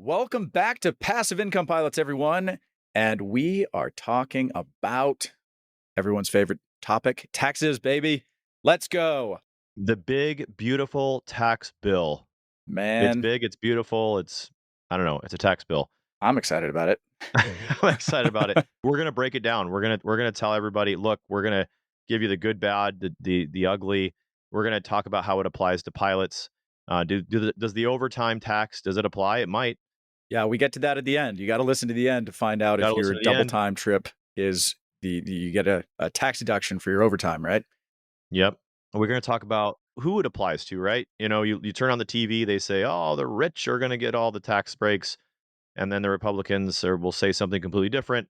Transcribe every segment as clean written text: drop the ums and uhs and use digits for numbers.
Welcome back to Passive Income Pilots, everyone. And we are talking about everyone's favorite topic, taxes, baby. Let's go. The big, beautiful tax bill. It's Man, big, it's beautiful, I don't know, it's a tax bill. I'm excited about it. I'm excited about it. We're gonna break it down. We're gonna tell everybody, look, we're gonna give you the good, bad, the ugly. We're gonna talk about how it applies to pilots. Does the overtime tax, does it apply? It might. Yeah, we get to that at the end. You got to listen to the end to find out Gotta if your listen to the double end. time trip is you get a tax deduction for your overtime, right? Yep. We're gonna talk about who it applies to, right? You turn on the TV, they say, "Oh, the rich are gonna get all the tax breaks." And then the Republicans will say something completely different.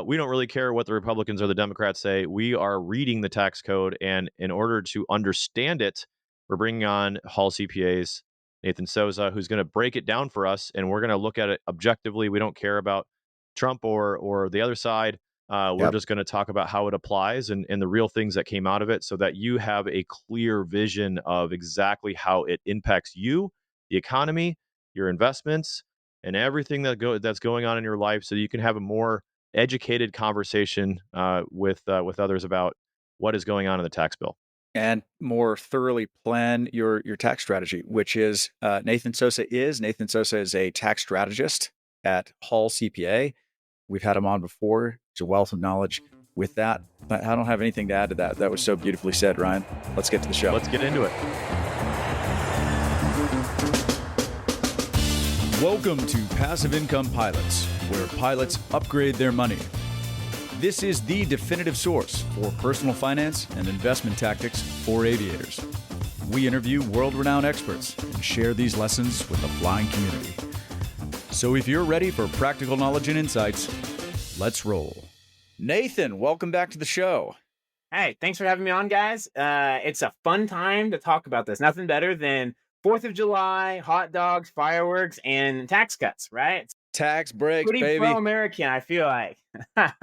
We don't really care what the Republicans or the Democrats say. We are reading the tax code, and in order to understand it, we're bringing on Hall CPA's Nathan Sosa, who's going to break it down for us, and we're going to look at it objectively. We don't care about Trump or the other side. We're Yep. just going to talk about how it applies and the real things that came out of it, so that you have a clear vision of exactly how it impacts you, the economy, your investments, and everything that's going on in your life, so you can have a more educated conversation with others about what is going on in the tax bill. And more thoroughly plan your tax strategy, which is Nathan Sosa is. Nathan Sosa is a tax strategist at Hall CPA. We've had him on before. He's a wealth of knowledge. With that, I don't have anything to add to that. That was so beautifully said, Ryan. Let's get to the show. Let's get into it. Welcome to Passive Income Pilots, where pilots upgrade their money. This is the definitive source for personal finance and investment tactics for aviators. We interview world-renowned experts and share these lessons with the flying community. So if you're ready for practical knowledge and insights, let's roll. Nathan, welcome back to the show. Hey, thanks for having me on, guys. It's a fun time to talk about this. Nothing better than 4th of July, hot dogs, fireworks, and tax cuts, right? It's Tax breaks, pretty baby. pro-American, I feel like.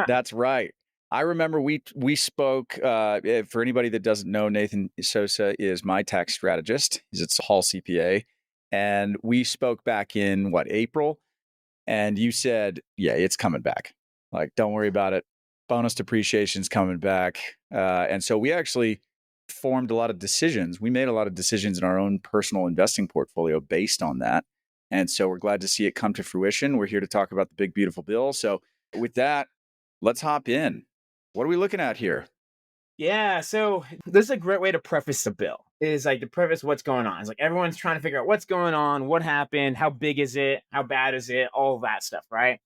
That's right. I remember we spoke, for anybody that doesn't know, Nathan Sosa is my tax strategist. He's at Hall CPA. And we spoke back in, April? And you said, yeah, it's coming back. Like, don't worry about it. Bonus depreciation's coming back. And so we actually formed a lot of decisions. We made a lot of decisions in our own personal investing portfolio based on that. And so we're glad to see it come to fruition. We're here to talk about the big, beautiful bill. So with that, let's hop in. What are we looking at here? Yeah, so this is a great way to preface the bill. Is like to preface what's going on. It's like everyone's trying to figure out what's going on, what happened, how big is it, how bad is it, all of that stuff, right?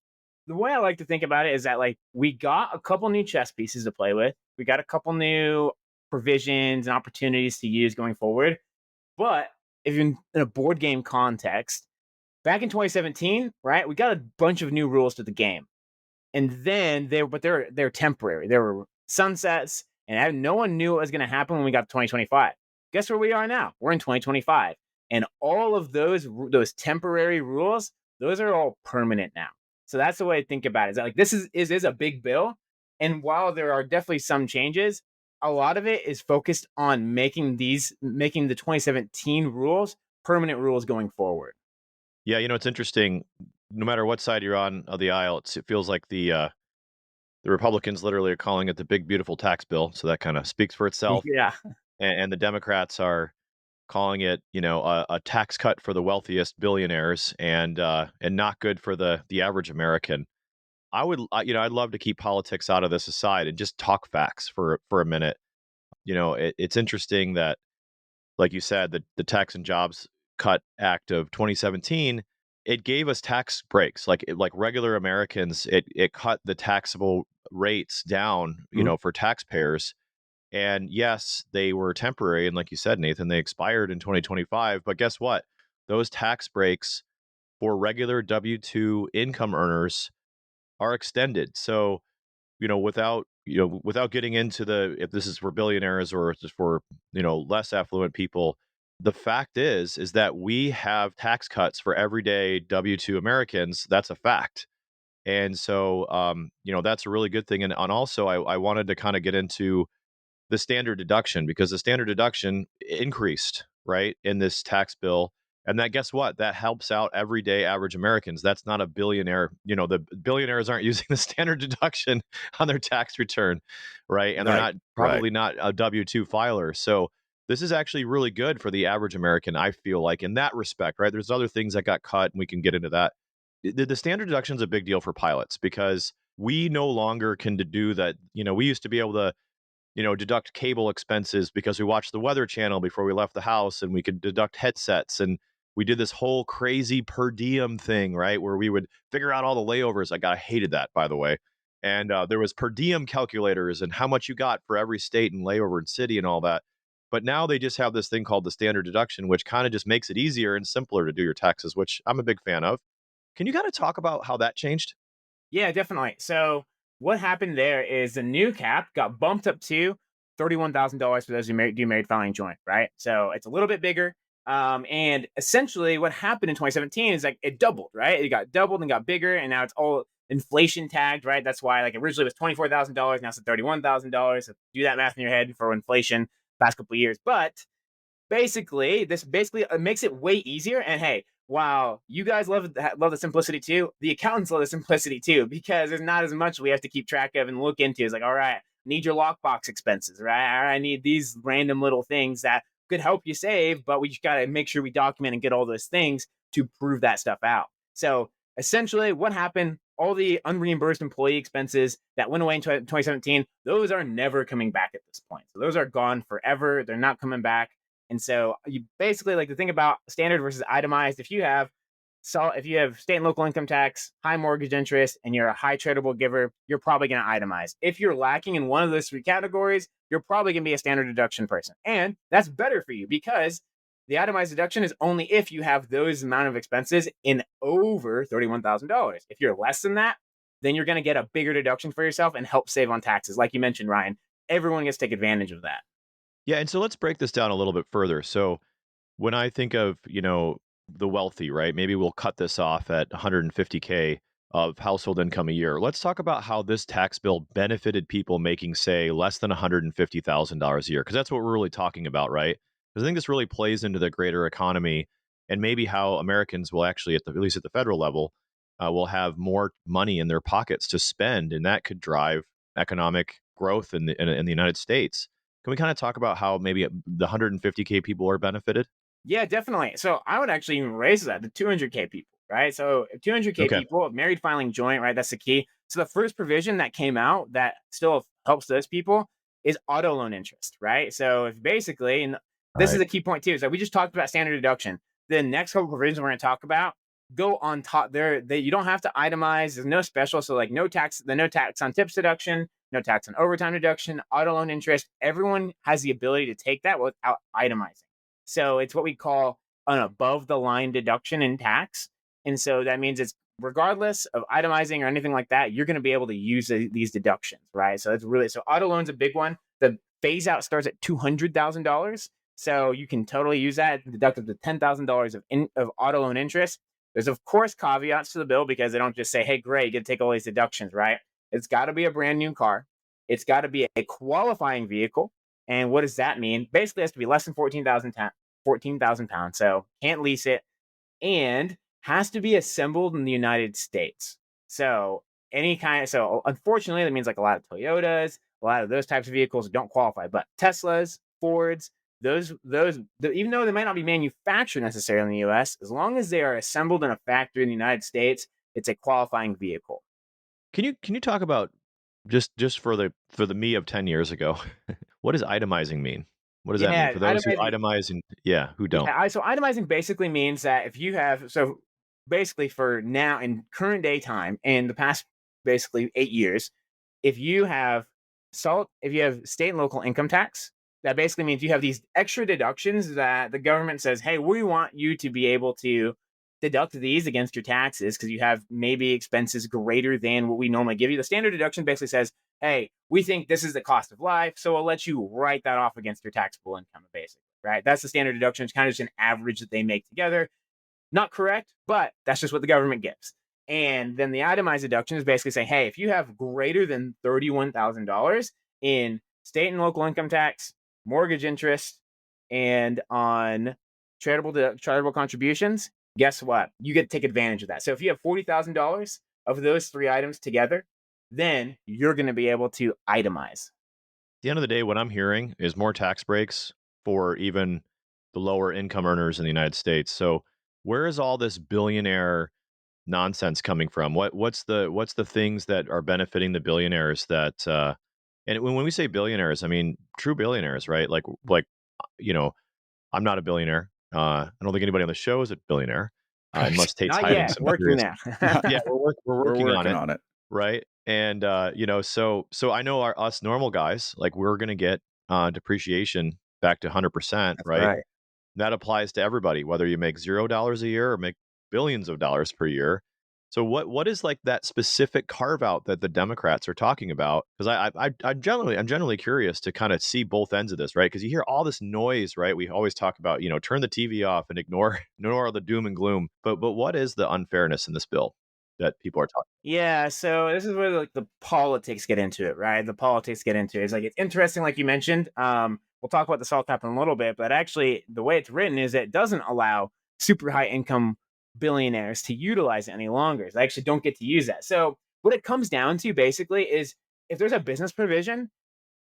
The way I like to think about it is that like we got a couple new chess pieces to play with. We got a couple new provisions and opportunities to use going forward. But if you're in a board game context, back in 2017, right, we got a bunch of new rules to the game. And then they're temporary. They were sunsets, and no one knew what was going to happen when we got to 2025. Guess where we are now? We're in 2025, and all of those temporary rules, those are all permanent now. So that's the way to think about it. Is that like this is a big bill, and while there are definitely some changes, a lot of it is focused on making the 2017 rules permanent rules going forward. Yeah, it's interesting. No matter what side you're on of the aisle, it feels like the Republicans literally are calling it the big beautiful tax bill, so that kind of speaks for itself. Yeah. And the Democrats are calling it, a tax cut for the wealthiest billionaires, and not good for the average American. I'd love to keep politics out of this aside and just talk facts for a minute. It's interesting that, like you said, the Tax and Jobs Cut Act of 2017, it gave us tax breaks, like regular Americans. It cut the taxable rates down, for taxpayers. And yes, they were temporary, and like you said, Nathan, they expired in 2025. But guess what? Those tax breaks for regular W-2 income earners are extended. So, without getting into if this is for billionaires or just for, less affluent people, the fact is that we have tax cuts for everyday W-2 Americans. That's a fact. And so, that's a really good thing. And also, I wanted to kind of get into the standard deduction, because the standard deduction increased, right, in this tax bill. And that, guess what? That helps out everyday average Americans. That's not a billionaire. The billionaires aren't using the standard deduction on their tax return, right? And they're Right. not Right. probably not a W-2 filer. So this is actually really good for the average American, I feel like, in that respect, right? There's other things that got cut, and we can get into that. The standard deduction is a big deal for pilots because we no longer can do that. We used to be able to deduct cable expenses because we watched the Weather Channel before we left the house, and we could deduct headsets. And we did this whole crazy per diem thing, right? Where we would figure out all the layovers. I hated that, by the way. And there was per diem calculators and how much you got for every state and layover and city and all that. But now they just have this thing called the standard deduction, which kind of just makes it easier and simpler to do your taxes, which I'm a big fan of. Can you kind of talk about how that changed? Yeah, definitely. So what happened there is the new cap got bumped up to $31,000 for those who do married filing joint, right? So it's a little bit bigger. And essentially, what happened in 2017 is like it doubled, right? It got doubled and got bigger, and now it's all inflation tagged, right? That's why like originally it was $24,000, now it's $31,000. So do that math in your head for inflation past couple of years. But basically, this basically makes it way easier. And hey, while you guys love the simplicity too, the accountants love the simplicity too, because there's not as much we have to keep track of and look into. It's like, all right, I need your lockbox expenses, right? All right, I need these random little things that could help you save, but we just got to make sure we document and get all those things to prove that stuff out. So essentially, what happened? All the unreimbursed employee expenses that went away in 2017, those are never coming back at this point. So those are gone forever. They're not coming back. And so you basically like to think about standard versus itemized. If you have state and local income tax, high mortgage interest, and you're a high charitable giver, you're probably going to itemize. If you're lacking in one of those three categories, you're probably going to be a standard deduction person. And that's better for you because the itemized deduction is only if you have those amount of expenses in over $31,000. If you're less than that, then you're going to get a bigger deduction for yourself and help save on taxes. Like you mentioned, Ryan, everyone gets to take advantage of that. Yeah, and so let's break this down a little bit further. So when I think of, the wealthy, right? Maybe we'll cut this off at 150K of household income a year. Let's talk about how this tax bill benefited people making, say, less than $150,000 a year, because that's what we're really talking about, right? Because I think this really plays into the greater economy and maybe how Americans will actually, at least at the federal level, will have more money in their pockets to spend, and that could drive economic growth in the United States. Can we kind of talk about how maybe the 150K people are benefited? Yeah, definitely. So I would actually even raise that to 200K people, right? So 200K Okay. people, married filing joint, right? That's the key. So the first provision that came out that still helps those people is auto loan interest, right? So if basically, and this is Right. a key point too, so we just talked about standard deduction. The next couple provisions we're going to talk about go on top there. You don't have to itemize. There's no special. So like no tax on tips deduction, no tax on overtime deduction, auto loan interest. Everyone has the ability to take that without itemizing. So it's what we call an above the line deduction in tax. And so that means it's regardless of itemizing or anything like that, you're going to be able to use these deductions, right? So it's really, so auto loan's a big one. The phase out starts at $200,000. So you can totally use that and deduct up to $10,000 of auto loan interest. There's of course caveats to the bill because they don't just say, hey, great, you get to take all these deductions, right? It's got to be a brand new car. It's got to be a qualifying vehicle. And what does that mean? Basically, it has to be less than 14,000 pounds. So can't lease it and has to be assembled in the United States. So so unfortunately, that means like a lot of Toyotas, a lot of those types of vehicles don't qualify, but Teslas, Fords, even though they might not be manufactured necessarily in the US, as long as they are assembled in a factory in the United States, it's a qualifying vehicle. Can you talk about just for the me of 10 years ago, what does itemizing mean? What does that mean Yeah, for those who itemize and yeah, who don't? So itemizing basically means that if you have so basically for now in current day time in the past basically 8 years, if you have if you have state and local income tax, that basically means you have these extra deductions that the government says, hey, we want you to be able to deduct these against your taxes because you have maybe expenses greater than what we normally give you. The standard deduction basically says, hey, we think this is the cost of life, so we'll let you write that off against your taxable income, basically, right? That's the standard deduction. It's kind of just an average that they make together. Not correct, but that's just what the government gives. And then the itemized deduction is basically saying, hey, if you have greater than $31,000 in state and local income tax, mortgage interest, and on charitable contributions, guess what? You get to take advantage of that. So if you have $40,000 of those three items together, then you're going to be able to itemize. At the end of the day, what I'm hearing is more tax breaks for even the lower income earners in the United States. So where is all this billionaire nonsense coming from? What's the things that are benefiting the billionaires that and when we say billionaires, I mean true billionaires, right? Like you know, I'm not a billionaire. I don't think anybody on the show is a billionaire, Right. unless Tate's Not hiding yet, some working curious. there. Yeah, we're We're working on working it, on it. right? And so I know us normal guys, like we're gonna get depreciation back to 100%, That's right? right. That applies to everybody, whether you make $0 a year or make billions of dollars per year. So what is like that specific carve out that the Democrats are talking about? Because I'm generally curious to kind of see both ends of this, right? Because you hear all this noise, right? We always talk about, turn the TV off and ignore ignore all the doom and gloom. But what is the unfairness in this bill that people are talking? Yeah, so this is where like the politics get into it, right? The politics get into it. It's like it's interesting, like you mentioned. We'll talk about the salt cap in a little bit, but actually, the way it's written is that it doesn't allow super high income billionaires to utilize it any longer. They actually don't get to use that. So what it comes down to basically is if there's a business provision,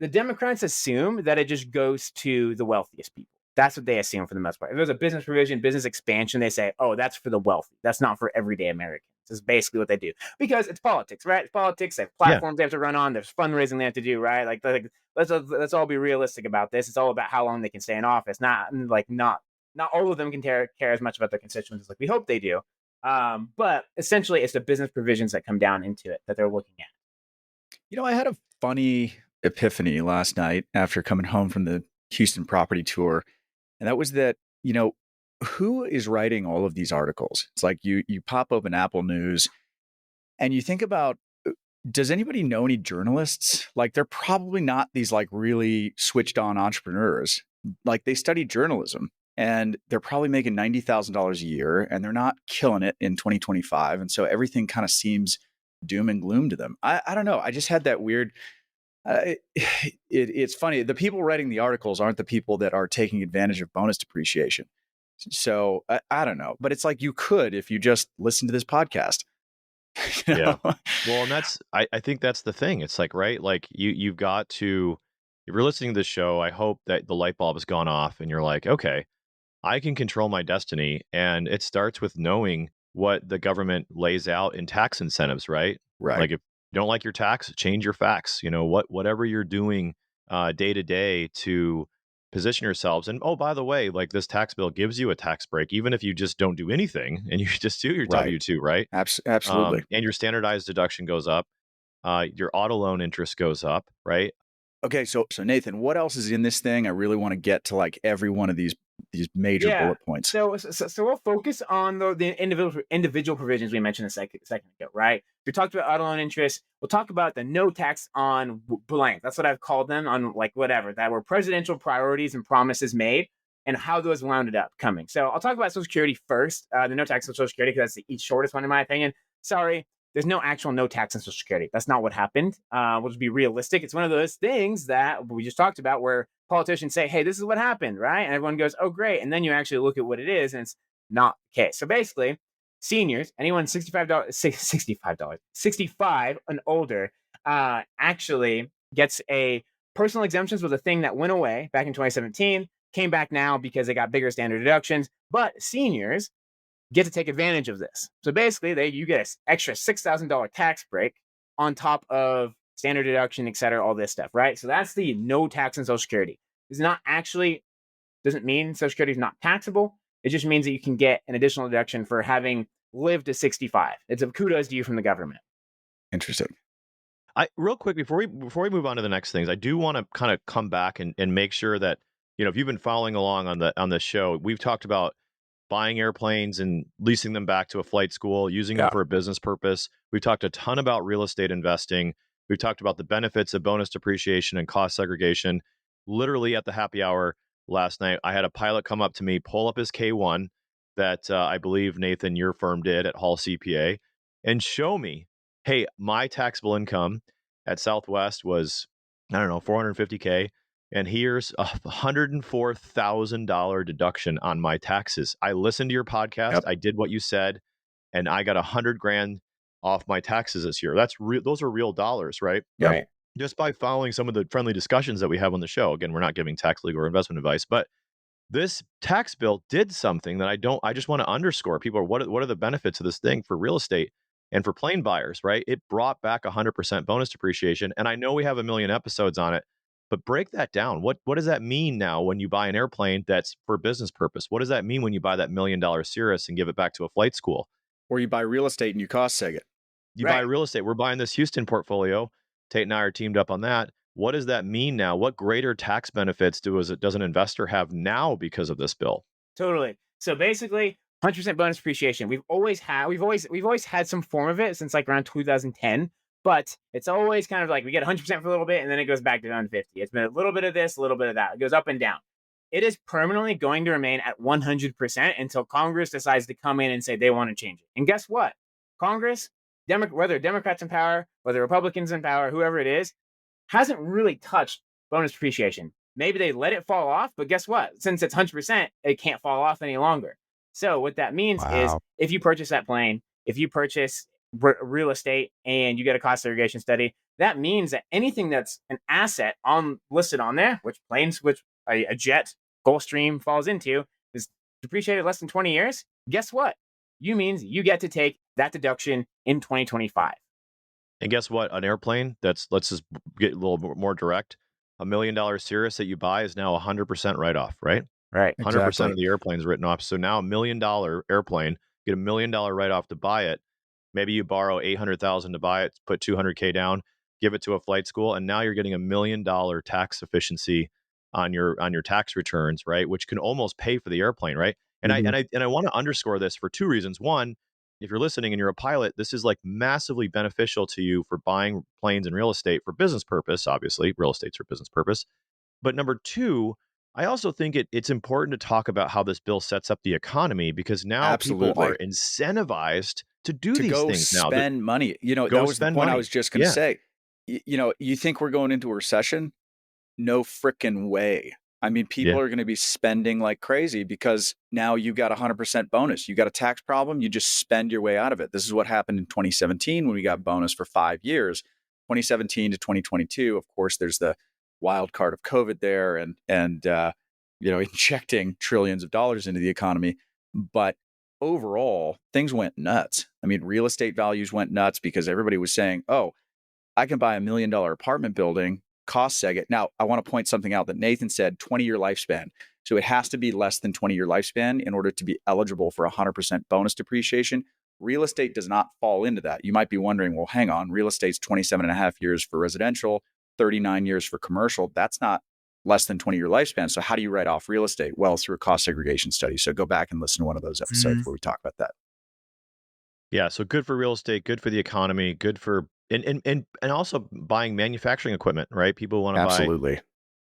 the Democrats assume that it just goes to the wealthiest people. That's what they assume for the most part. If there's a business provision, business expansion, they say, oh, that's for the wealthy. That's not for everyday Americans. Is basically what they do because it's politics, right? It's politics. They have Yeah, platforms they have to run on. There's fundraising they have to do, right? Like let's all be realistic about this. It's all about how long they can stay in office. Not all of them can care as much about their constituents as like we hope they do. But essentially, it's the business provisions that come down into it that they're looking at. I had a funny epiphany last night after coming home from the Houston property tour. And that was that, who is writing all of these articles? It's like you pop open Apple News and you think about, does anybody know any journalists? Like they're probably not these like really switched on entrepreneurs. Like they study journalism and they're probably making $90,000 a year and they're not killing it in 2025. And so everything kind of seems doom and gloom to them. I don't know. I just had that weird it's funny. The people writing the articles aren't the people that are taking advantage of bonus depreciation. So I don't know, but it's like you could if you just listen to this podcast. You yeah. know? Well, and I think that's the thing. It's like, right, like you've got to, if you're listening to this show, I hope that the light bulb has gone off and you're like, okay, I can control my destiny. And it starts with knowing what the government lays out in tax incentives, right? Right. Like if you don't like your tax, change your facts. Whatever you're doing day to day to position yourselves. And oh, by the way, like this tax bill gives you a tax break, even if you just don't do anything and you just do your Right. W-2, right? Absolutely. And your standardized deduction goes up. Your auto loan interest goes up, right? Okay. So Nathan, what else is in this thing? I really want to get to like every one of these major Yeah. bullet points. So we'll focus on the individual provisions we mentioned a second ago, right? We talked about auto loan interest. We'll talk about the no tax on blank. That's what I've called them on like whatever that were presidential priorities and promises made and how those wound up coming. So I'll talk about Social Security first. The no tax on Social Security because that's the shortest one in my opinion. Sorry, there's no actual no tax on Social Security. That's not what happened. We'll just be realistic. It's one of those things that we just talked about where politicians say, hey, this is what happened, right? And everyone goes, oh, great. And then you actually look at what it is, and it's not the case. So basically, seniors, anyone $65 and older, actually gets a personal exemptions was a thing that went away back in 2017, came back now because they got bigger standard deductions. But seniors get to take advantage of this. So basically, you get an extra $6,000 tax break on top of standard deduction, et cetera, all this stuff, right? So that's the no tax on Social Security. It's not actually doesn't mean Social Security is not taxable. It just means that you can get an additional deduction for having lived to 65. It's a kudos to you from the government. Interesting. I real quick before we move on to the next things, I do want to kind of come back and make sure that if you've been following along on the show, we've talked about buying airplanes and leasing them back to a flight school, using them Yeah. for a business purpose. We've talked a ton about real estate investing. We've talked about the benefits of bonus depreciation and cost segregation. Literally at the happy hour last night, I had a pilot come up to me, pull up his K1 that I believe, Nathan, your firm did at Hall CPA, and show me, hey, my taxable income at Southwest was, I don't know, 450K. and here's a $104,000 deduction on my taxes. I listened to your podcast. Yep. I did what you said, and I got 100 grand off my taxes this year. That's real. Those are real dollars, right? Yep. Right. Just by following some of the friendly discussions that we have on the show. Again, we're not giving tax, legal, or investment advice, but this tax bill did something that I just want to underscore. People are, what are the benefits of this thing for real estate and for plane buyers, right? It brought back 100% bonus depreciation. And I know we have a million episodes on it, but break that down. What does that mean now when you buy an airplane that's for business purpose? What does that mean when you buy that $1 million Cirrus and give it back to a flight school? Or you buy real estate and you cost seg it. You buy Right. real estate. We're buying this Houston portfolio. Tate and I are teamed up on that. What does that mean now? What greater tax benefits does an investor have now because of this bill? Totally. So basically, 100% bonus depreciation. We've always had some form of it since like around 2010, but it's always kind of like we get 100% for a little bit and then it goes back to 150. It's been a little bit of this, a little bit of that. It goes up and down. It is permanently going to remain at 100% until Congress decides to come in and say they want to change it. And guess what? Congress, whether Democrats in power, whether Republicans in power, whoever it is, hasn't really touched bonus depreciation. Maybe they let it fall off, but guess what? Since it's 100%, it can't fall off any longer. So what that means is if you purchase that plane, if you purchase real estate and you get a cost segregation study, that means that anything that's an asset listed on there, which planes, which a jet, Gulfstream falls into, is depreciated less than 20 years. Guess what? Means you get to take that deduction in 2025. And guess what? An airplane let's just get a little more direct. $1 million Cirrus that you buy is now 100% write-off, right? Right. 100% Exactly. of the airplane's written off. So now $1 million airplane, get $1 million write-off to buy it. Maybe you borrow $800,000 to buy it, put $200K down, give it to a flight school, and now you're getting $1 million tax efficiency on your tax returns, right? Which can almost pay for the airplane, right? And I want to underscore this for two reasons. One, if you're listening and you're a pilot, this is like massively beneficial to you for buying planes and real estate for business purpose. Obviously, real estate's for business purpose. But number two, I also think it's important to talk about how this bill sets up the economy, because now people Absolutely. are incentivized to do To these go things now. spend money. Go That was the spend point I money. was just going to Yeah. say. You think we're going into a recession? No frickin' way. I mean, people Yeah. are going to be spending like crazy because now you got 100% bonus. You got a tax problem, you just spend your way out of it. This is what happened in 2017 when we got bonus for 5 years. 2017 to 2022, of course, there's the wild card of COVID there and injecting trillions of dollars into the economy. But overall, things went nuts. I mean, real estate values went nuts because everybody was saying, oh, I can buy $1 million apartment building, cost seg it. Now, I want to point something out that Nathan said, 20-year lifespan. So it has to be less than 20-year lifespan in order to be eligible for 100% bonus depreciation. Real estate does not fall into that. You might be wondering, well, hang on, real estate's 27 and a half years for residential, 39 years for commercial. That's not less than 20-year lifespan. So how do you write off real estate? Well, through a cost segregation study. So go back and listen to one of those episodes where we talk about that. Yeah. So good for real estate, good for the economy, good for and also buying manufacturing equipment, right? People want to buy Absolutely.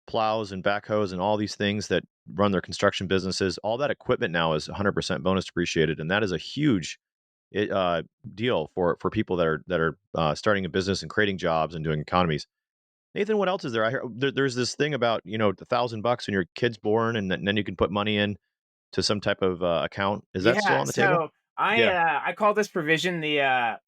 plows and backhoes and all these things that run their construction businesses. All that equipment now is 100% bonus depreciated, and that is a huge deal for people that are starting a business and creating jobs and doing economies. Nathan, what else is there? I hear there's this thing about $1,000 when your kid's born, and then you can put money in to some type of account. Is that still Yeah, on the table? so I Yeah. I call this provision the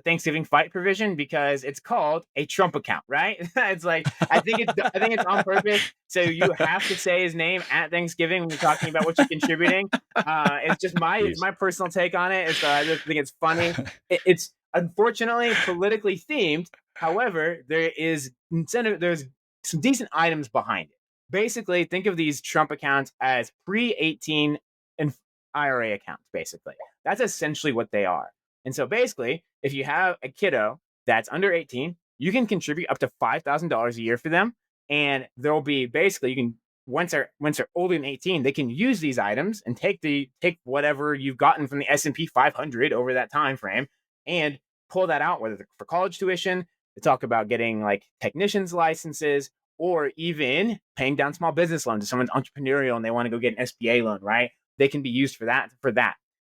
Thanksgiving fight provision because it's called a Trump account, right? It's like I think it's on purpose, so you have to say his name at Thanksgiving when you're talking about what you're contributing. It's just Jeez. my personal take on it. I just think it's funny. It's unfortunately politically themed. However, there's some decent items behind it. Basically, think of these Trump accounts as pre-18 and IRA accounts, basically. That's essentially what they are. And so basically, if you have a kiddo that's under 18, you can contribute up to $5,000 a year for them. And there'll be basically, you can, once they're older than 18, they can use these items and take whatever you've gotten from the S&P 500 over that time frame and pull that out, whether for college tuition, they talk about getting like technicians licenses, or even paying down small business loans. If someone's entrepreneurial and they want to go get an SBA loan, right? They can be used for that.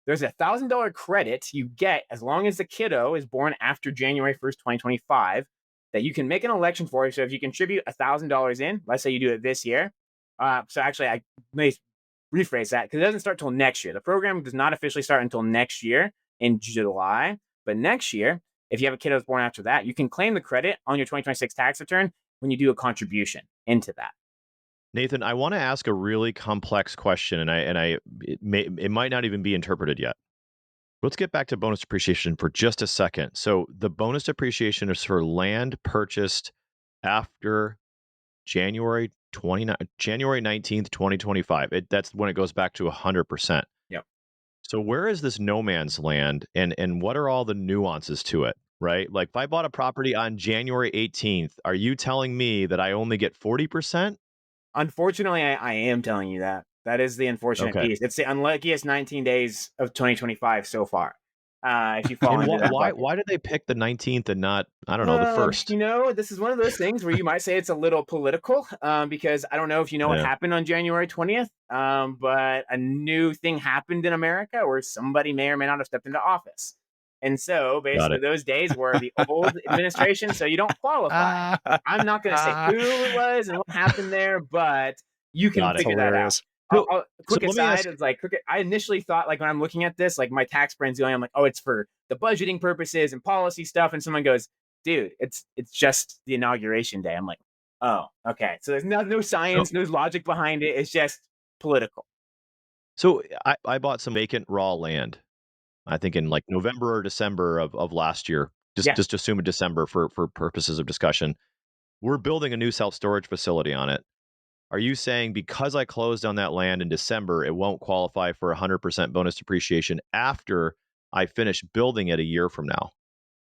There's $1,000 credit you get as long as the kiddo is born after January 1st, 2025, that you can make an election for. So if you contribute $1,000 in, let's say you do it this year. So actually, I may rephrase that because it doesn't start till next year. The program does not officially start until next year in July. But next year, if you have a kid that was born after that, you can claim the credit on your 2026 tax return when you do a contribution into that. Nathan, I want to ask a really complex question, and it might not even be interpreted yet. Let's get back to bonus depreciation for just a second. So the bonus depreciation is for land purchased after January 19th, 2025. That's when it goes back to 100%. Yep. So where is this no man's land, and what are all the nuances to it, right? Like if I bought a property on January 18th, are you telling me that I only get 40%? Unfortunately, I am telling you that. That is the unfortunate Okay. piece. It's the unluckiest 19 days of 2025 so far. If you fall And into that why bucket. why did they pick the 19th and not, I don't know, the first? This is one of those things where you might say it's a little political, because I don't know if you know what Yeah. happened on January 20th, but a new thing happened in America where somebody may or may not have stepped into office. And so Got basically it. those days were the old administration, so you don't qualify. I'm not going to say who it was and what happened there, but you can Got it. figure that out. Hilarious. So so Quick let me aside, ask. it's like I initially thought, like when I'm looking at this, like my tax brain's going, I'm like, oh, it's for the budgeting purposes and policy stuff. And someone goes, dude, it's just the inauguration day. I'm like, oh, okay. So there's no So science, no logic behind it. It's just political. so I bought some vacant raw land, I think in like November or December of last year. Yeah. Just assume a December for purposes of discussion. We're building a new self-storage facility on it. Are you saying because I closed on that land in December, it won't qualify for 100% bonus depreciation after I finish building it a year from now?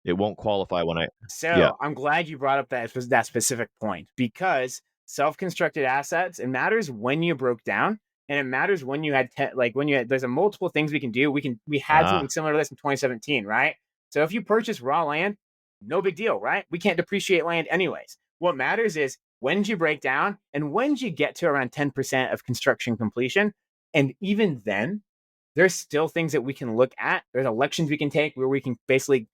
It won't qualify when I Yeah. So I'm glad you brought up that specific point, because self-constructed assets, it matters when you broke down, and it matters when you had there's a multiple things we can do. We had something Ah, similar to this in 2017, right? So if you purchase raw land, no big deal, right? We can't depreciate land anyways. What matters is when you break down and when you get to around 10% of construction completion, and even then, there's still things that we can look at. There's elections we can take where we can basically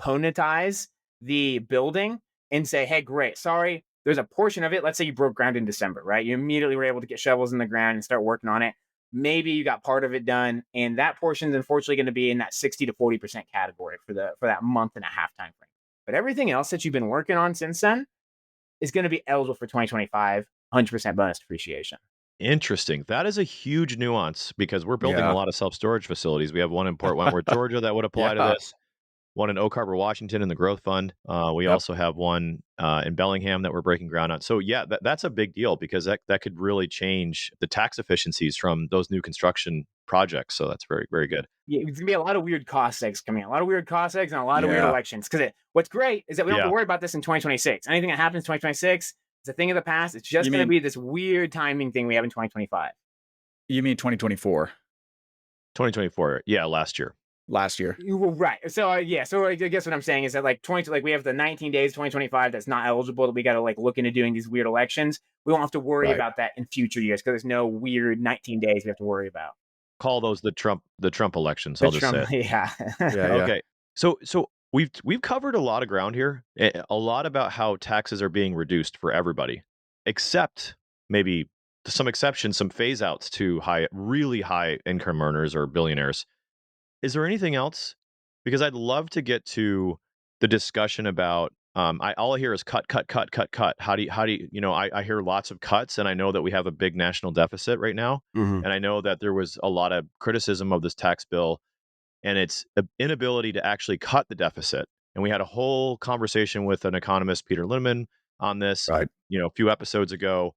componentize the building and say, hey, great, sorry, there's a portion of it. Let's say you broke ground in December, right? You immediately were able to get shovels in the ground and start working on it. Maybe you got part of it done, and that portion is unfortunately going to be in that 60 to 40% category for that month and a half time frame. But everything else that you've been working on since then is going to be eligible for 2025 100% bonus depreciation. interesting. That is a huge nuance because we're building a Yeah. lot of self-storage facilities. We have one in Port Wentworth, Georgia that would apply to Yeah. this. One in Oak Harbor, Washington, in the Growth Fund. We Yep. also have one in Bellingham that we're breaking ground on. So yeah, that's a big deal because that could really change the tax efficiencies from those new construction projects. So that's very, very good. Yeah, it's gonna be a lot of weird cost segs coming out, a lot of weird cost segs and a lot of weird Yeah. elections. Because what's great is that we don't have Yeah. to worry about this in 2026. Anything that happens in 2026 is a thing of the past. It's just You going to mean be this weird timing thing we have in 2025. you mean 2024 2024. Yeah, last year. last year? You were right. So yeah. So I guess what I'm saying is that we have the 19 days 2025 that's not eligible, that we got to look into doing these weird elections. We won't have to worry Right. about that in future years because there's no weird 19 days we have to worry about. Call those the Trump elections. The I'll just say Trump, it. yeah. Yeah. Okay. So we've covered a lot of ground here. A lot about how taxes are being reduced for everybody, except maybe to some exceptions, some phase outs to really high income earners or billionaires. Is there anything else? Because I'd love to get to the discussion about. All I hear is cut, cut, cut, cut, cut. How do you, I hear lots of cuts, and I know that we have a big national deficit right now, Mhm. and I know that there was a lot of criticism of this tax bill and its inability to actually cut the deficit. And we had a whole conversation with an economist, Peter Linneman, on this, Right. a few episodes ago.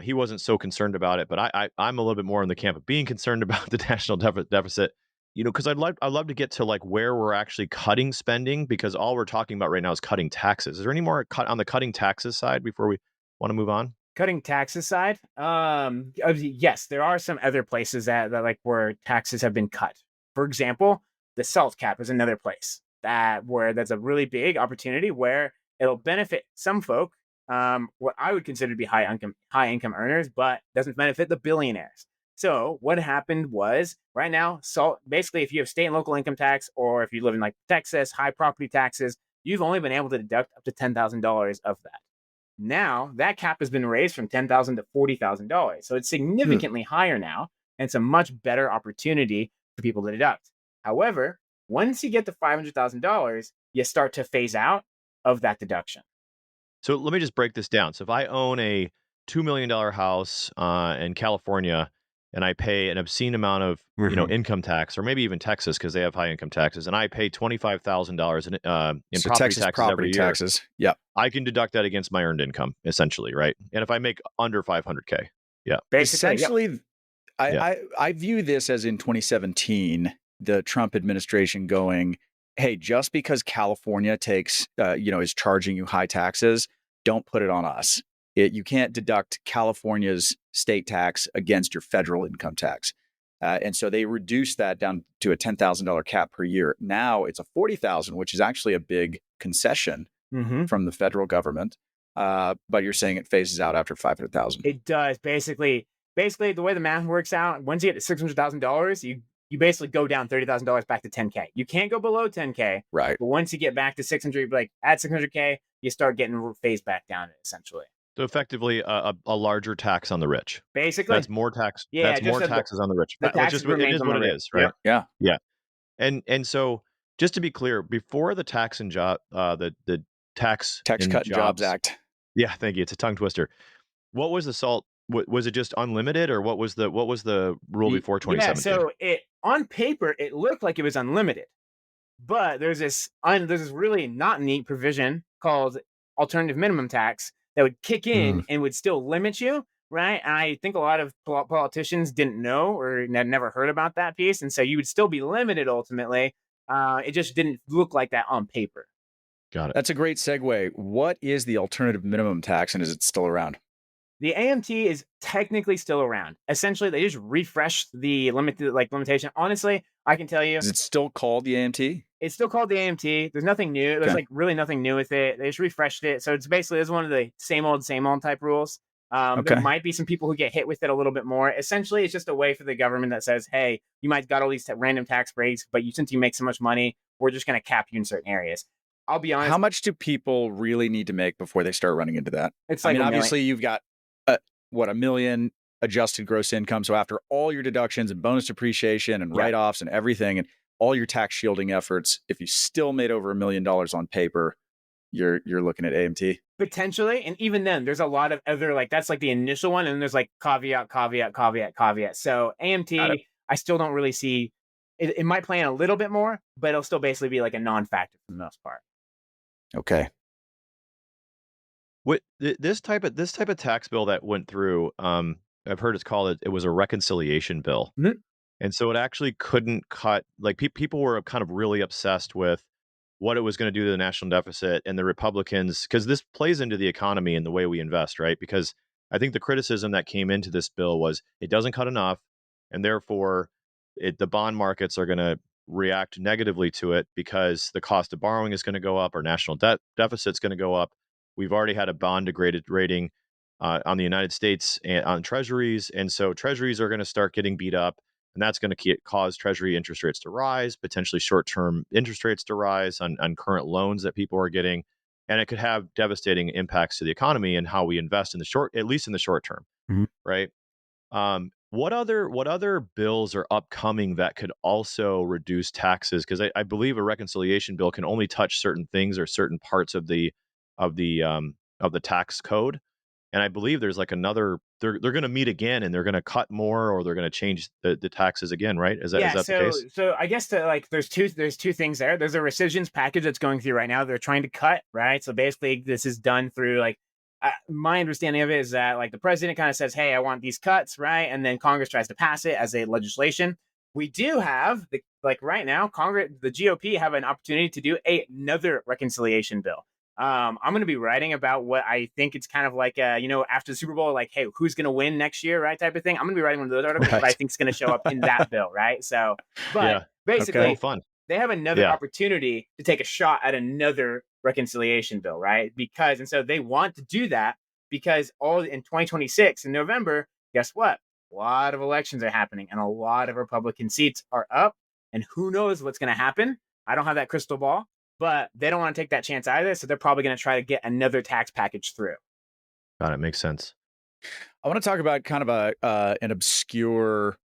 He wasn't so concerned about it, but I'm a little bit more in the camp of being concerned about the national deficit. Because I'd love to get to where we're actually cutting spending, because all we're talking about right now is cutting taxes. Is there any more cut on the cutting taxes side before we want to move on? Cutting taxes aside, yes, there are some other places that where taxes have been cut. For example, the salt cap is another place that's a really big opportunity where it'll benefit some folk, what I would consider to be high income earners, but doesn't benefit the billionaires. So what happened was, right now, salt, basically, if you have state and local income tax, or if you live in Texas, high property taxes, you've only been able to deduct up to $10,000 of that. Now that cap has been raised from $10,000 to $40,000. So it's significantly higher now. And it's a much better opportunity for people to deduct. However, once you get to $500,000, you start to phase out of that deduction. So let me just break this down. So if I own a $2 million house in California and I pay an obscene amount of income tax, or maybe even Texas because they have high income taxes, and I pay $25,000 in So property Texas taxes property every year, taxes. Yep. I can deduct that against my earned income, essentially, right? And if I make under 500K, yeah. Basically, Essentially, Yeah. I view this as in 2017, the Trump administration going, hey, just because California takes, is charging you high taxes, don't put it on us. You can't deduct California's state tax against your federal income tax. And so they reduced that down to a $10,000 cap per year. Now it's a $40,000, which is actually a big concession from the federal government. But you're saying it phases out after 500,000. It does. Basically, the way the math works out, once you get to $600,000, you basically go down $30,000 back to 10K. You can't go below 10K. Right. But once you get back to 600, like at 600K, you start getting phased back down essentially. So effectively, a larger tax on the rich. Basically, That's more tax. Yeah, That's more taxes on the rich. the Which taxes is, it remains is on what the it rich. is, right? Yeah. And so just to be clear, before the tax and job, the Tax Cut and Jobs Act. Yeah, thank you. It's a tongue twister. What was the SALT? Was it just unlimited, or what was the rule before 2017? Yeah, so on paper it looked like it was unlimited, but there's this really not neat provision called alternative minimum tax that would kick in and would still limit you, right? And I think a lot of politicians didn't know or had never heard about that piece, and so you would still be limited ultimately. It just didn't look like that on paper. Got it. That's a great segue. What is the alternative minimum tax, and is it still around? The AMT is technically still around. Essentially, they just refreshed the limitation. Honestly, I can tell you, Is it still called the AMT? it's still called the AMT. There's nothing new. There's really nothing new with it. They just refreshed it. So it's one of the same old type rules. There might be some people who get hit with it a little bit more. Essentially, it's just a way for the government that says, hey, you might got all these random tax breaks, but since you make so much money, we're just going to cap you in certain areas. I'll be honest. How much do people really need to make before they start running into that? It's like obviously you've got $1 million adjusted gross income. So after all your deductions and bonus depreciation and write-offs and everything and all your tax shielding efforts, if you still made over $1 million on paper, you're looking at AMT. Potentially. And even then, there's a lot of other, that's the initial one. And then there's caveat. So AMT, I still don't really see, it might play in a little bit more, but it'll still basically be a non-factor for the most part. Okay. What this type of tax bill that went through, I've heard it's called it was a reconciliation bill. And so it actually couldn't cut, people were kind of really obsessed with what it was going to do to the national deficit, and the Republicans, because this plays into the economy and the way we invest, right? Because I think the criticism that came into this bill was it doesn't cut enough, and therefore the bond markets are going to react negatively to it because the cost of borrowing is going to go up, our national debt deficit's going to go up. We've already had a bond degraded rating on the United States and on treasuries. And so treasuries are going to start getting beat up, and that's going to cause treasury interest rates to rise, potentially short-term interest rates to rise on current loans that people are getting. And it could have devastating impacts to the economy and how we invest at least in the short term, right? What other bills are upcoming that could also reduce taxes? Because I believe a reconciliation bill can only touch certain things or certain parts of the tax code, and I believe there's another. They're going to meet again, and they're going to cut more, or they're going to change the taxes again, right? Is that the case? So I guess there's two things there. There's a rescissions package that's going through right now. They're trying to cut, right? So basically, this is done through my understanding of it is that the president kind of says, hey, I want these cuts, right? And then Congress tries to pass it as a legislation. We do have right now, Congress, the GOP have an opportunity to do another reconciliation bill. I'm going to be writing about what I think it's kind of after the Super Bowl, hey, who's going to win next year, right? Type of thing. I'm going to be writing one of those articles that I think is going to show up in that bill, right? So, but basically, fun. They have another opportunity to take a shot at another reconciliation bill, right? And so they want to do that because in 2026 in November, guess what? A lot of elections are happening and a lot of Republican seats are up, and who knows what's going to happen. I don't have that crystal ball. but they don't want to take that chance either. So they're probably going to try to get another tax package through. Got it. Makes sense. I want to talk about kind of an obscure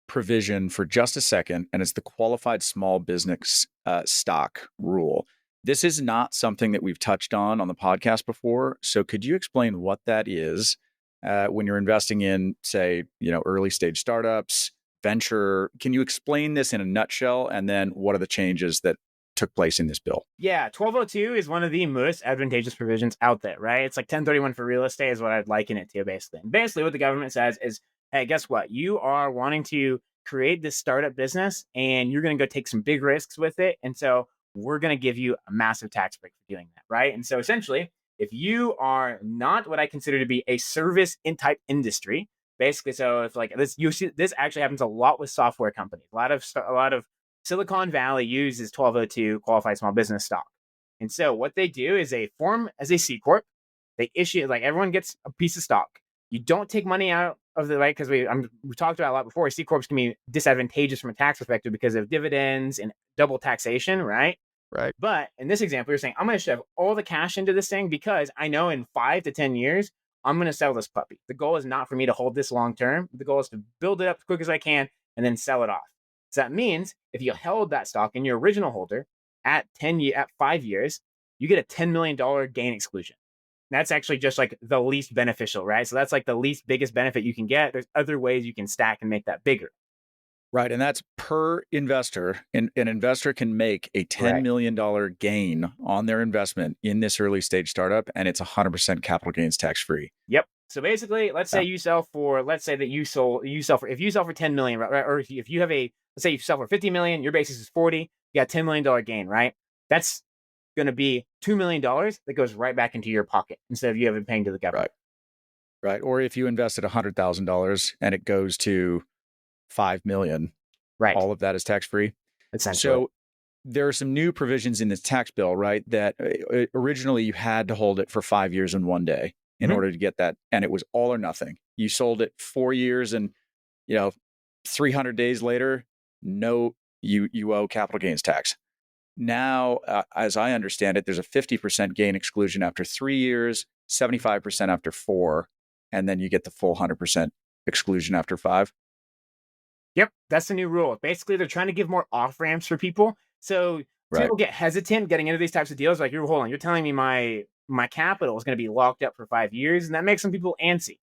provision for just a second, and it's the qualified small business stock rule. This is not something that we've touched on the podcast before. So could you explain what that is when you're investing in, say, early stage startups, venture? Can you explain this in a nutshell? And then what are the changes that took place in this bill? Yeah, 1202 is one of the most advantageous provisions out there, right? It's like 1031 for real estate is what I'd liken it to, basically. And basically, what the government says is, hey, guess what? You are wanting to create this startup business, and you're going to go take some big risks with it. And so we're going to give you a massive tax break for doing that, right? And so essentially, if you are not what I consider to be a service in type industry, basically, so if like this, you see, this actually happens a lot with software companies. A lot of Silicon Valley uses 1202 qualified small business stock. And so what they do is they form as a C Corp. They issue, like everyone gets a piece of stock. You don't take money out of the, right? Because we talked about a lot before. C Corps can be disadvantageous from a tax perspective because of dividends and double taxation, right? Right. But in this example, you're saying, I'm going to shove all the cash into this thing because I know in 5 to 10 years, I'm going to sell this puppy. The goal is not for me to hold this long term. The goal is to build it up as quick as I can and then sell it off. So that means if you held that stock in your original holder at 5 years, you get a $10 million gain exclusion. That's actually just like the least beneficial, right? So that's like the least biggest benefit you can get. There's other ways you can stack and make that bigger. Right. And that's per investor. An investor can make a $10 million gain on their investment in this early stage startup, and it's 100% capital gains tax free. Yep. So basically, let's say you sell for, if you sell for 10 million, right? Or if you have let's say you sell for 50 million, your basis is 40, you got $10 million gain, right? That's going to be $2 million that goes right back into your pocket instead of you having paying to the government. Right. Or if you invested $100,000 and it goes to 5 million, right? All of that is tax free. Essentially. So there are some new provisions in this tax bill, right? That originally you had to hold it for 5 years and 1 day in order to get that. And it was all or nothing. You sold it 4 years and, 300 days later, no, you owe capital gains tax. Now, as I understand it, there's a 50% gain exclusion after 3 years, 75% after 4, and then you get the full 100% exclusion after 5. Yep, that's the new rule. Basically, they're trying to give more off ramps for people. So people get hesitant getting into these types of deals. Like, hold on, you're telling me my capital is going to be locked up for 5 years, and that makes some people antsy.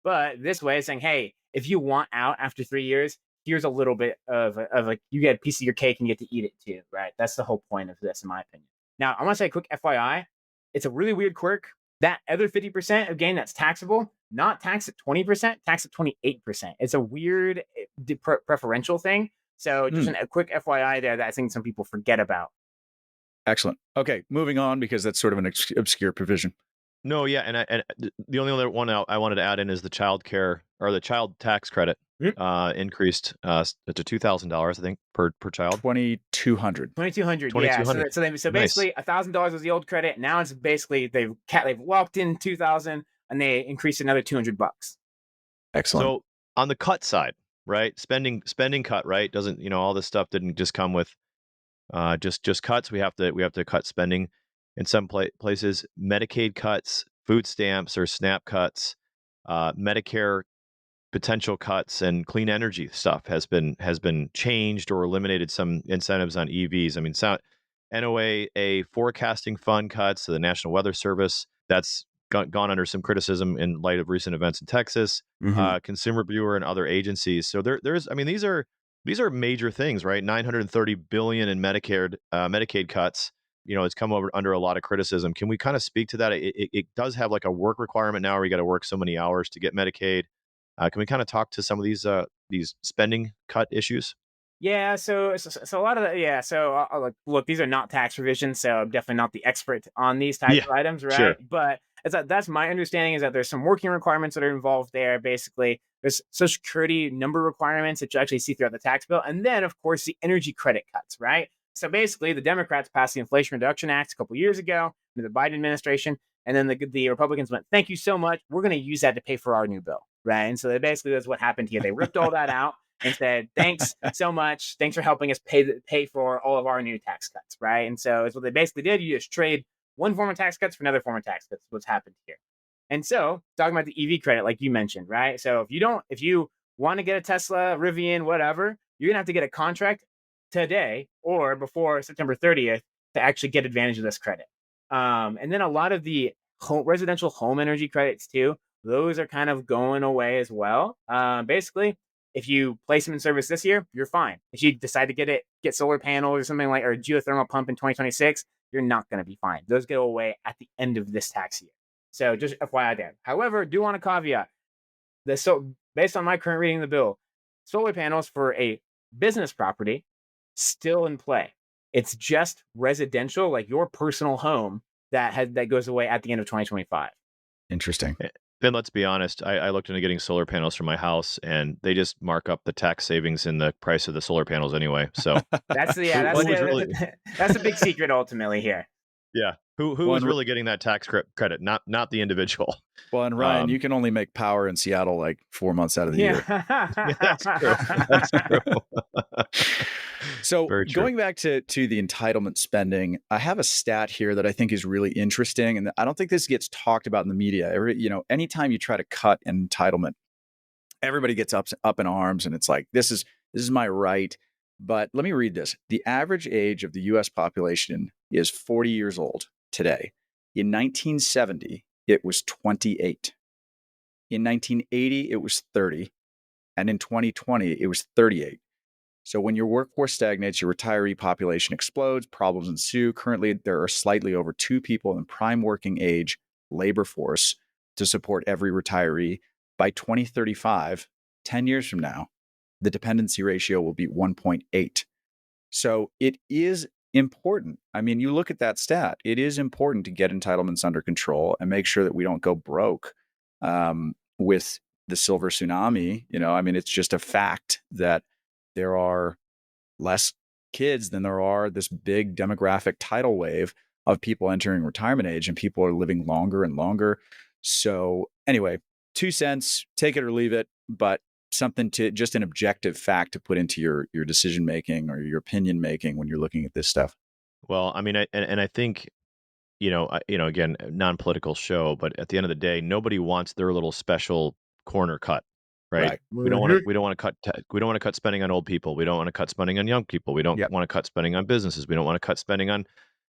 But this way, it's saying, hey, if you want out after 3 years, here's a little bit of like, you get a piece of your cake and you get to eat it too, right? That's the whole point of this, in my opinion. Now, I want to say a quick FYI. It's a really weird quirk. That other 50% of gain that's taxable, not taxed at 20%, taxed at 28%. It's a weird preferential thing. So just a quick FYI there that I think some people forget about. Excellent. Okay, moving on, because that's sort of an obscure provision. No, yeah, and the only other one I wanted to add in is the child care or the child tax credit increased to $2,000, I think, per child. $2,200. $2,200. Yeah. So basically, $1,000 was the old credit. Now it's basically they've locked in $2,000 and they increased another $200. Excellent. So on the cut side, right? Spending cut, right? Doesn't all this stuff didn't just come with just cuts. We have to cut spending in some places. Medicaid cuts, food stamps or SNAP cuts, Medicare potential cuts, and clean energy stuff has been changed or eliminated some incentives on EVs. I mean, NOAA forecasting fund cuts to the National Weather Service, that's gone under some criticism in light of recent events in Texas, Consumer Bureau and other agencies. So there's, I mean, these are major things, right? $930 billion in Medicaid cuts. It's come under a lot of criticism. Can we kind of speak to that? It does have like a work requirement now where you got to work so many hours to get Medicaid. Can we kind of talk to some of these spending cut issues? Yeah, so a lot of that. Yeah, so look, these are not tax provisions, so I'm definitely not the expert on these types of items, right? Sure. But that's my understanding, is that there's some working requirements that are involved there. Basically, there's Social Security number requirements that you actually see throughout the tax bill, and then of course the energy credit cuts, right? So basically, the Democrats passed the Inflation Reduction Act a couple years ago under the Biden administration, and then the Republicans went, "Thank you so much. We're going to use that to pay for our new bill," right? And so basically, that's what happened here. They ripped all that out. and said, "Thanks so much. Thanks for helping us pay for all of our new tax cuts." Right, and so it's what they basically did. You just trade one form of tax cuts for another form of tax cuts. What's happened here? And so, talking about the EV credit, like you mentioned, right? So if you want to get a Tesla, Rivian, whatever, you're gonna have to get a contract today or before September 30th to actually get advantage of this credit. And then a lot of the residential home energy credits too, those are kind of going away as well. Basically, if you place them in service this year, you're fine. If you decide to get solar panels or something like, or a geothermal pump in 2026, you're not going to be fine. Those go away at the end of this tax year. So just FYI there. However, do want to caveat this. So based on my current reading of the bill, solar panels for a business property still in play. It's just residential, like your personal home, that goes away at the end of 2025. Interesting. Ben, let's be honest. I looked into getting solar panels for my house, and they just mark up the tax savings in the price of the solar panels anyway. So that's a big secret ultimately here. Yeah, who was really getting that tax credit? Not the individual. Well, and Ryan, you can only make power in Seattle like 4 months out of the year. That's true. That's true. So going back to the entitlement spending, I have a stat here that I think is really interesting, and I don't think this gets talked about in the media. Anytime you try to cut an entitlement, everybody gets up in arms, and it's like this is my right. But let me read this. The average age of the U.S. population is 40 years old today. In 1970, it was 28. In 1980, it was 30. And in 2020, it was 38. So when your workforce stagnates, your retiree population explodes, problems ensue. Currently, there are slightly over 2 people in prime working age labor force to support every retiree. By 2035, 10 years from now, the dependency ratio will be 1.8. So it is important. I mean, you look at that stat, it is important to get entitlements under control and make sure that we don't go broke with the silver tsunami. It's just a fact that there are less kids than there are this big demographic tidal wave of people entering retirement age, and people are living longer and longer. So anyway, 2 cents, take it or leave it, but something to just an objective fact to put into your decision making or your opinion making when you're looking at this stuff. Well, I mean, I think, again, non-political show, but at the end of the day, nobody wants their little special corner cut, right? We don't want to cut spending on old people. We don't want to cut spending on young people. We don't want to cut spending on businesses. We don't want to cut spending on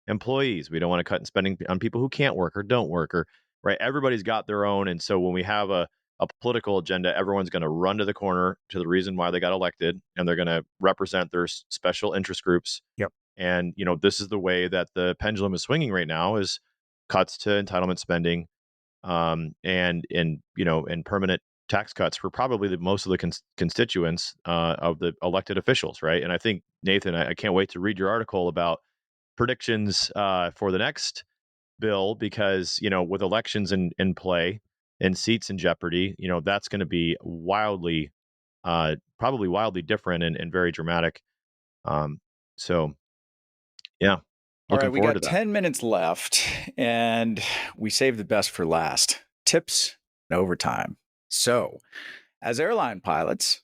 employees. We don't want to cut spending on people who can't work or don't work, or right. Everybody's got their own, and so when we have a political agenda, everyone's going to run to the corner to the reason why they got elected, and they're going to represent their special interest groups. Yep. And this is the way that the pendulum is swinging right now: is cuts to entitlement spending, and permanent tax cuts for probably most of the constituents of the elected officials, right? And I think, Nathan, I can't wait to read your article about predictions for the next bill, because with elections in play and seats in jeopardy, that's going to be probably wildly different and very dramatic. So yeah, all right, we got 10 minutes left, and we saved the best for last: tips and overtime. So as airline pilots,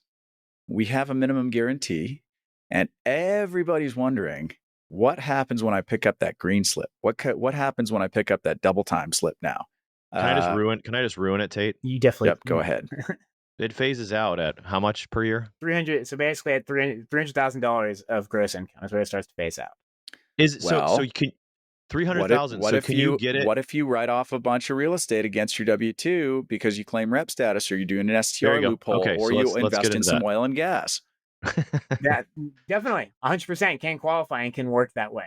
we have a minimum guarantee, and everybody's wondering, what happens when I pick up that green slip? What happens when I pick up that double time slip now? Can I just ruin it, Tait? You definitely. Yep, go ahead. It phases out at how much per year? 300. So basically, at $300,000 of gross income is where it starts to phase out. So you can 300,000. So can you get it? What if you write off a bunch of real estate against your W-2 because you claim rep status, or you're doing an STR loophole, okay, or so you invest in some that. oil and gas? That definitely 100% can qualify and can work that way.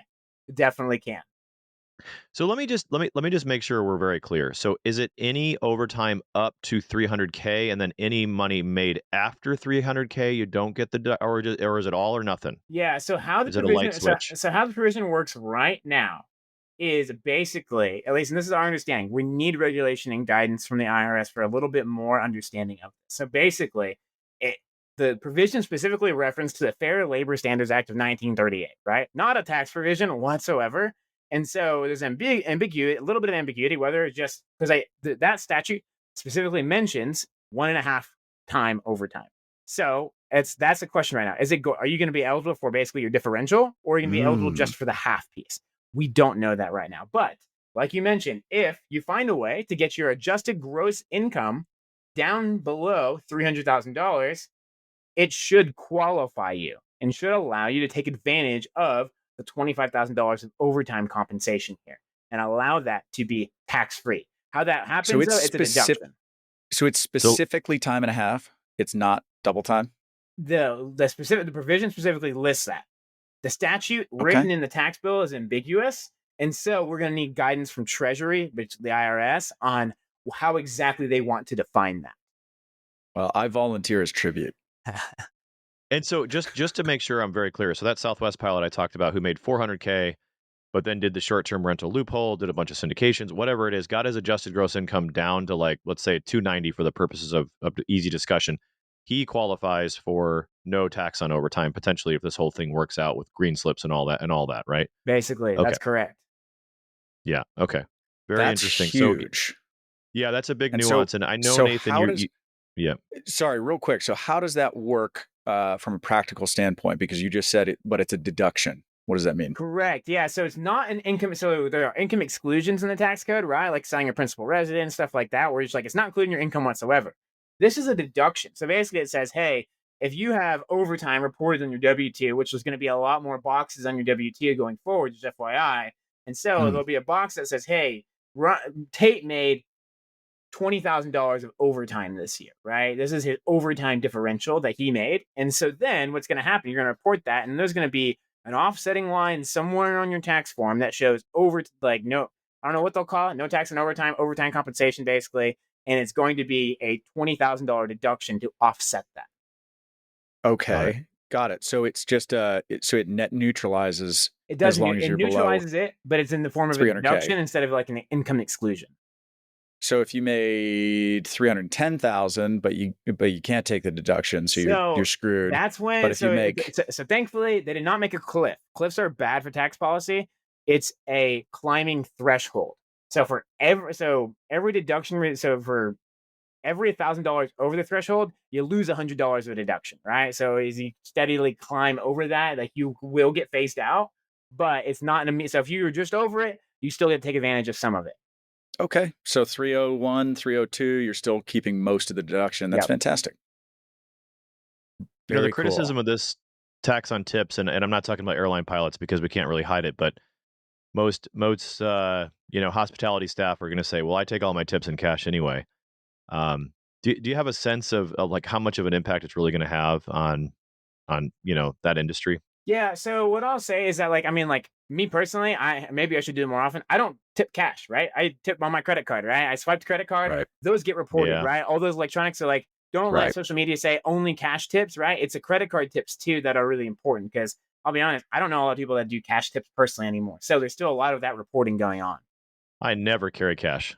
It definitely can. So let me just make sure we're very clear. So is it any overtime up to 300K, and then any money made after 300K you don't get or is it all or nothing? Yeah. So how the Is it a light provision switch? so how the provision works right now is basically, at least, and this is our understanding, we need regulation and guidance from the IRS for a little bit more understanding of this. So basically, the provision specifically referenced to the Fair Labor Standards Act of 1938, right? Not a tax provision whatsoever. And so there's ambiguity, a little bit of ambiguity, whether it's just because that statute specifically mentions 1.5 time overtime. So That's the question right now. Are you going to be eligible for basically your differential, or are you going to be eligible just for the half piece? We don't know that right now. But like you mentioned, if you find a way to get your adjusted gross income down below $300,000, it should qualify you and should allow you to take advantage of the $25,000 of overtime compensation here and allow that to be tax-free. How that So happens, though, it's a deduction. So it's specifically time and a half. It's not double time. The provision specifically lists that. The statute written in the tax bill is ambiguous, and so we're going to need guidance from Treasury, which the IRS, on how exactly they want to define that. Well, I volunteer as tribute. And so just to make sure I'm very clear, so that Southwest pilot I talked about who made $400K, but then did the short-term rental loophole, did a bunch of syndications, whatever it is, got his adjusted gross income down to like, let's say 290 for the purposes of the easy discussion. He qualifies for no tax on overtime, potentially, if this whole thing works out with green slips and all that, right? Basically, Okay. that's correct. Yeah. Okay. Very That's interesting. Huge. So, yeah, that's a big And nuance. And I know, so Nathan, yeah. Sorry, real quick. So how does that work from a practical standpoint? Because you just said it, but it's a deduction. What does that mean? Correct. Yeah. So it's not an income. So there are income exclusions in the tax code, right? Like selling your principal residence, stuff like that, where it's like, it's not including your income whatsoever. This is a deduction. So basically it says, hey, if you have overtime reported on your W-2, which is going to be a lot more boxes on your W-2 going forward, just FYI. And so there'll be a box that says, hey, Tait made $20,000 of overtime this year, right? This is his overtime differential that he made. And so then what's going to happen, you're going to report that, and there's going to be an offsetting line somewhere on your tax form that shows I don't know what they'll call it, no tax on overtime compensation, basically. And it's going to be a $20,000 deduction to offset that. Okay. Got it. So it's just so it net neutralizes. It does. As long as it you're neutralizes below it, but it's in the form of a 300K. deduction instead of like an income exclusion. So if you made 310,000, but you can't take the deduction, so you're screwed. That's when. But if you make so thankfully they did not make a cliff. Cliffs are bad for tax policy. It's a climbing threshold. So for every deduction, so for every $1,000 over the threshold, you lose $100 of a deduction, right? So as you steadily climb over that, like you will get phased out, but it's not so if you're just over it, you still get to take advantage of some of it. Okay. So 301, 302, you're still keeping most of the deduction. That's fantastic. The criticism of this tax on tips, and I'm not talking about airline pilots because we can't really hide it, but most hospitality staff are going to say, well, I take all my tips in cash anyway. Do you have a sense of like how much of an impact it's really going to have on that industry? Yeah. So what I'll say is that, like, I mean, like me personally, maybe I should do it more often. I don't tip cash, right? I tip on my credit card, right? I swipe the credit card. Right. Those get reported, right? All those electronics are like, don't let social media say only cash tips, right? It's a credit card tips too that are really important, because I'll be honest, I don't know a lot of people that do cash tips personally anymore. So there's still a lot of that reporting going on. I never carry cash.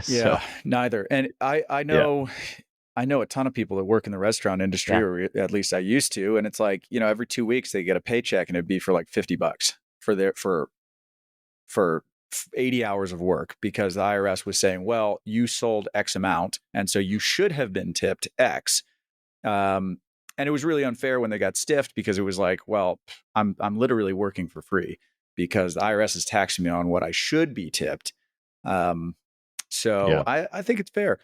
Yeah, neither. And I know I know a ton of people that work in the restaurant industry, or at least I used to. And it's like, every 2 weeks they get a paycheck and it'd be for like $50 for 80 hours of work, because the IRS was saying, well, you sold X amount, and so you should have been tipped X. And it was really unfair when they got stiffed, because it was like, well, I'm literally working for free because the IRS is taxing me on what I should be tipped. So I think it's fair.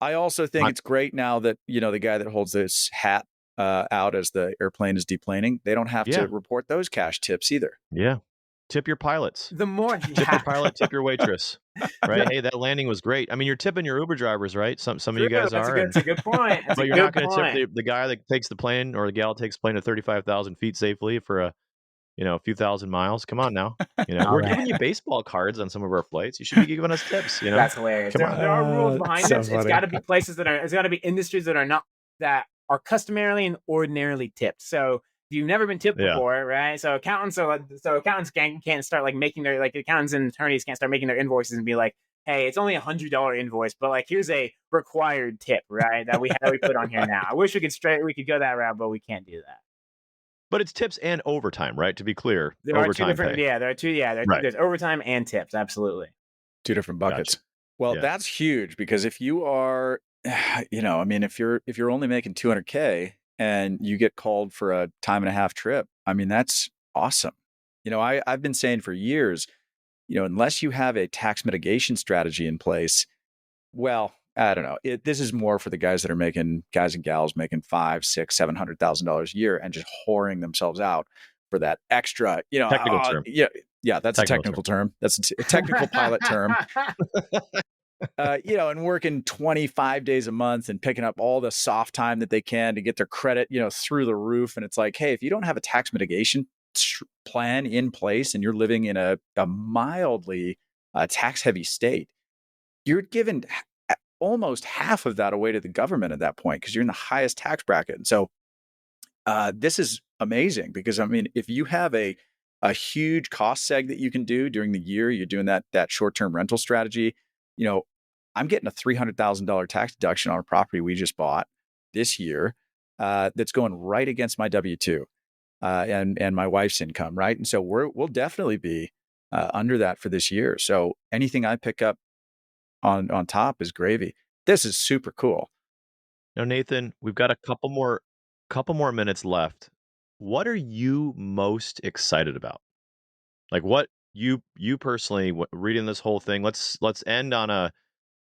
I also think it's great now that, the guy that holds this hat out as the airplane is deplaning, they don't have to report those cash tips either. Yeah. Tip your pilots. The more tip your pilot, tip your waitress. Right? Hey, that landing was great. I mean, you're tipping your Uber drivers, right? Some of you guys are. That's a good point. But you're not going to tip the guy that takes the plane, or the gal that takes the plane to 35,000 feet safely for a few thousand miles. Come on now. We're giving you baseball cards on some of our flights. You should be giving us tips. That's hilarious. There are rules behind it. It's got to be places it's got to be industries that are customarily and ordinarily tipped. So if you've never been tipped before, right? So accountants can't start like making their, like, accountants and attorneys can't start making their invoices and be like, hey, it's only $100 invoice, but like, here's a required tip, right? That we put on here now. I wish we could go that route, but we can't do that. But it's tips and overtime, right? To be clear, there are two different. Pay. Yeah, there are two. Yeah, there's overtime and tips. Absolutely, two different buckets. Gotcha. Well, that's huge, because if you are, if you're only making $200K and you get called for a time and a half trip. I mean, that's awesome. I've been saying for years, unless you have a tax mitigation strategy in place, well, I don't know. This is more for the guys and gals making $500,000, $600,000, $700,000 a year and just whoring themselves out for that extra, Technical term. Yeah, that's a technical term. That's a technical pilot term. And working 25 days a month and picking up all the soft time that they can to get their credit, through the roof. And it's like, hey, if you don't have a tax mitigation plan in place and you're living in a mildly tax heavy state, you're given almost half of that away to the government at that point because you're in the highest tax bracket. And so this is amazing because, I mean, if you have a huge cost seg that you can do during the year, you're doing that short-term rental strategy, I'm getting a $300,000 tax deduction on a property we just bought this year that's going right against my W-2 and my wife's income, right? And so we'll definitely be under that for this year. So anything I pick up on top is gravy. This is super cool. Now, Nathan, we've got a couple more minutes left. What are you most excited about? Like what you personally reading this whole thing? Let's end on a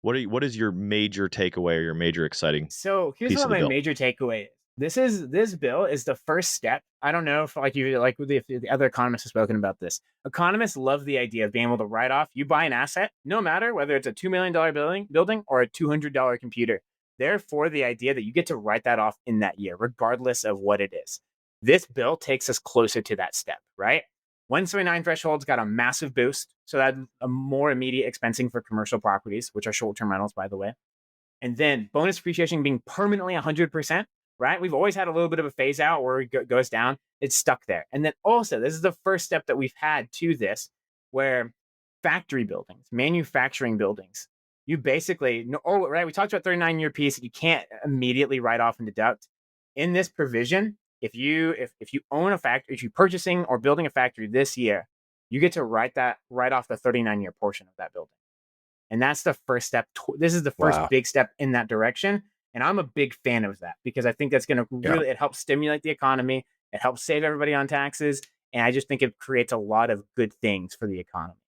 what is your major takeaway or your major exciting So here's piece what of the my bill? major takeaway is. This bill is the first step. I don't know if if the other economists have spoken about this. Economists love the idea of being able to write off. You buy an asset, no matter whether it's a $2 million building or a $200 computer. Therefore, the idea that you get to write that off in that year, regardless of what it is. This bill takes us closer to that step, right? 179 thresholds got a massive boost. So that's a more immediate expensing for commercial properties, which are short-term rentals, by the way. And then bonus depreciation being permanently 100%, right? We've always had a little bit of a phase out where it goes down. It's stuck there. And then also, this is the first step that we've had to this, where factory buildings, manufacturing buildings, you basically, right? We talked about 39-year piece that you can't immediately write off and deduct. In this provision, if you own a factory, if you're purchasing or building a factory this year, you get to write off the 39-year portion of that building. And that's the first step. This is the first big step in that direction. And I'm a big fan of that because I think that's going to really, it helps stimulate the economy. It helps save everybody on taxes. And I just think it creates a lot of good things for the economy.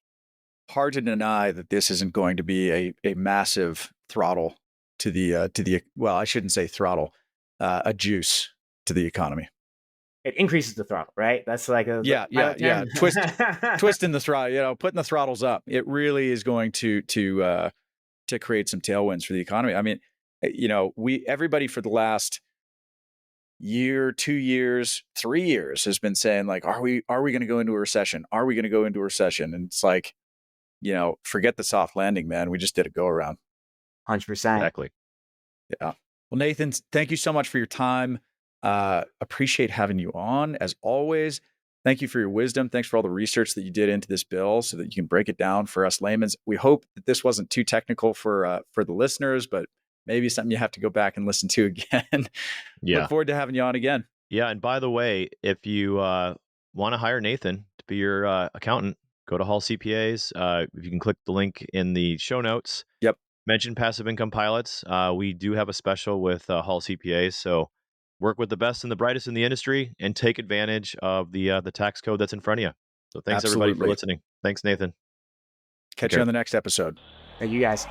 Hard to deny that this isn't going to be a massive throttle to the well, I shouldn't say throttle, a juice to the economy. It increases the throttle, right? That's like a twisting the throttle, putting the throttles up. It really is going to create some tailwinds for the economy. I mean, everybody for the last year, 2 years, 3 years has been saying like, are we going to go into a recession? Are we going to go into a recession? And it's like, forget the soft landing, man. We just did a go around. 100%. Exactly. Yeah. Well, Nathan, thank you so much for your time. Appreciate having you on as always. Thank you for your wisdom. Thanks for all the research that you did into this bill so that you can break it down for us laymen. We hope that this wasn't too technical for the listeners, but maybe something you have to go back and listen to again. Yeah. Look forward to having you on again. Yeah. And by the way, if you want to hire Nathan to be your accountant, go to Hall CPAs. If you can click the link in the show notes. Yep. Mention passive income pilots. We do have a special with Hall CPAs. So work with the best and the brightest in the industry and take advantage of the tax code that's in front of you. So thanks everybody for listening. Thanks, Nathan. Catch you on the next episode. Thank you guys.